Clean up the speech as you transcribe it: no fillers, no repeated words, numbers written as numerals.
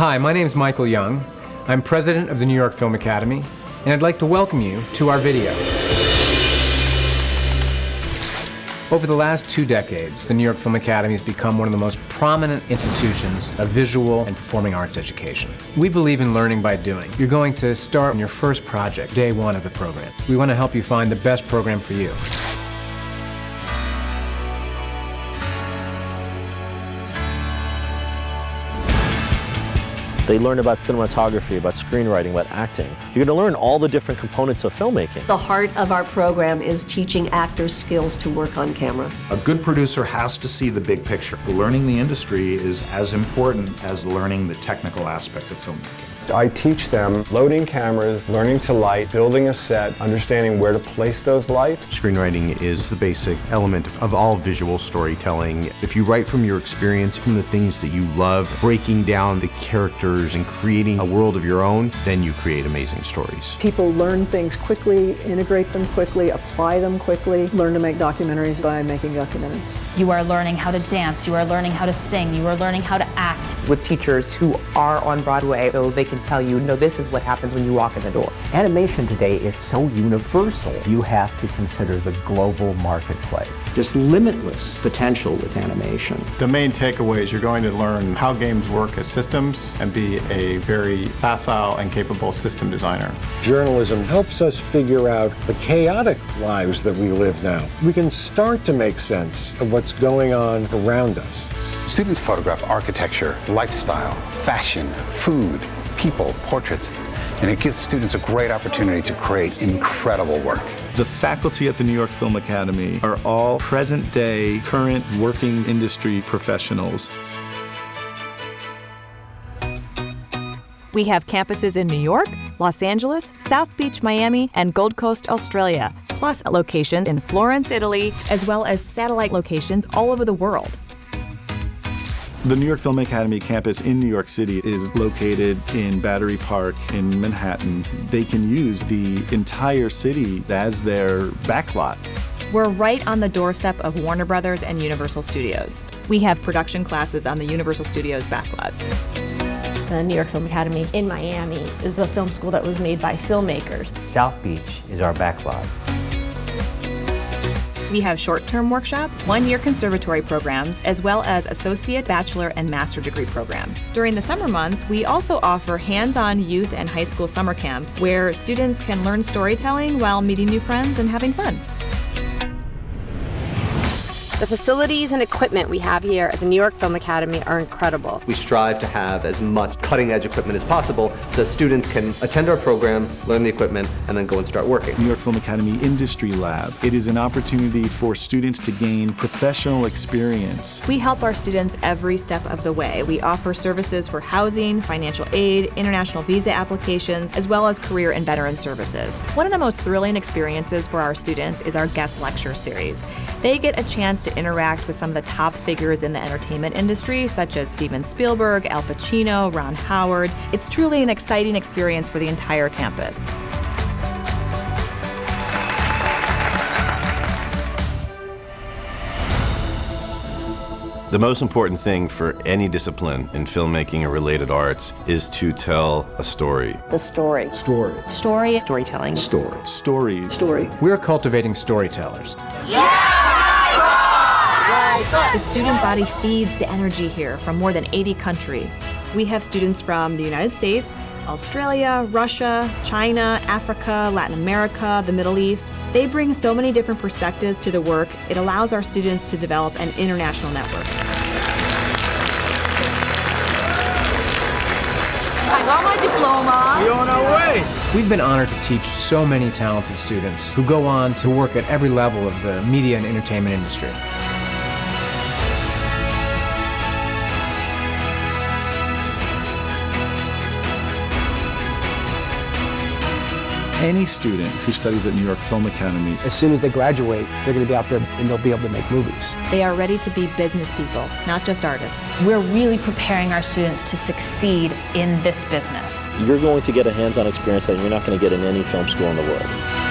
Hi, my name is Michael Young. I'm president of the New York Film Academy, and I'd like to welcome you to our video. Over the last 2 decades, the New York Film Academy has become one of the most prominent institutions of visual and performing arts education. We believe in learning by doing. You're going to start on your first project, day 1 of the program. We want to help you find the best program for you. They learn about cinematography, about screenwriting, about acting. You're going to learn all the different components of filmmaking. The heart of our program is teaching actors skills to work on camera. A good producer has to see the big picture. Learning the industry is as important as learning the technical aspect of filmmaking. I teach them loading cameras, learning to light, building a set, understanding where to place those lights. Screenwriting is the basic element of all visual storytelling. If you write from your experience, from the things that you love, breaking down the characters and creating a world of your own, then you create amazing stories. People learn things quickly, integrate them quickly, apply them quickly, learn to make documentaries by making documentaries. You are learning how to dance, you are learning how to sing, you are learning how to act. With teachers who are on Broadway, so they can tell you, no, this is what happens when you walk in the door. Animation today is so universal. You have to consider the global marketplace. There's limitless potential with animation. The main takeaway is you're going to learn how games work as systems and be a very facile and capable system designer. Journalism helps us figure out the chaotic lives that we live now. We can start to make sense of what's going on around us. Students photograph architecture, lifestyle, fashion, food, people, portraits, and it gives students a great opportunity to create incredible work. The faculty at the New York Film Academy are all present-day, current working industry professionals. We have campuses in New York, Los Angeles, South Beach, Miami, and Gold Coast, Australia, plus a location in Florence, Italy, as well as satellite locations all over the world. The New York Film Academy campus in New York City is located in Battery Park in Manhattan. They can use the entire city as their backlot. We're right on the doorstep of Warner Brothers and Universal Studios. We have production classes on the Universal Studios backlot. The New York Film Academy in Miami is the film school that was made by filmmakers. South Beach is our backlot. We have short-term workshops, 1-year conservatory programs, as well as associate, bachelor, and master degree programs. During the summer months, we also offer hands-on youth and high school summer camps where students can learn storytelling while meeting new friends and having fun. The facilities and equipment we have here at the New York Film Academy are incredible. We strive to have as much cutting-edge equipment as possible so students can attend our program, learn the equipment, and then go and start working. New York Film Academy Industry Lab. It is an opportunity for students to gain professional experience. We help our students every step of the way. We offer services for housing, financial aid, international visa applications, as well as career and veteran services. One of the most thrilling experiences for our students is our guest lecture series. They get a chance to interact with some of the top figures in the entertainment industry, such as Steven Spielberg, Al Pacino, Ron Howard. It's truly an exciting experience for the entire campus. The most important thing for any discipline in filmmaking or related arts is to tell a story. The story. Story. Story. Storytelling. Story. Stories. Story. We're cultivating storytellers. The student body feeds the energy here from more than 80 countries. We have students from the United States, Australia, Russia, China, Africa, Latin America, the Middle East. They bring so many different perspectives to the work. It allows our students to develop an international network. I got my diploma. We're on our way. We've been honored to teach so many talented students who go on to work at every level of the media and entertainment industry. Any student who studies at New York Film Academy, As soon as they graduate, they're going to be out there and they'll be able to make movies. They are ready to be business people, not just artists. We're really preparing our students to succeed in this business. You're going to get a hands-on experience that you're not going to get in any film school in the world.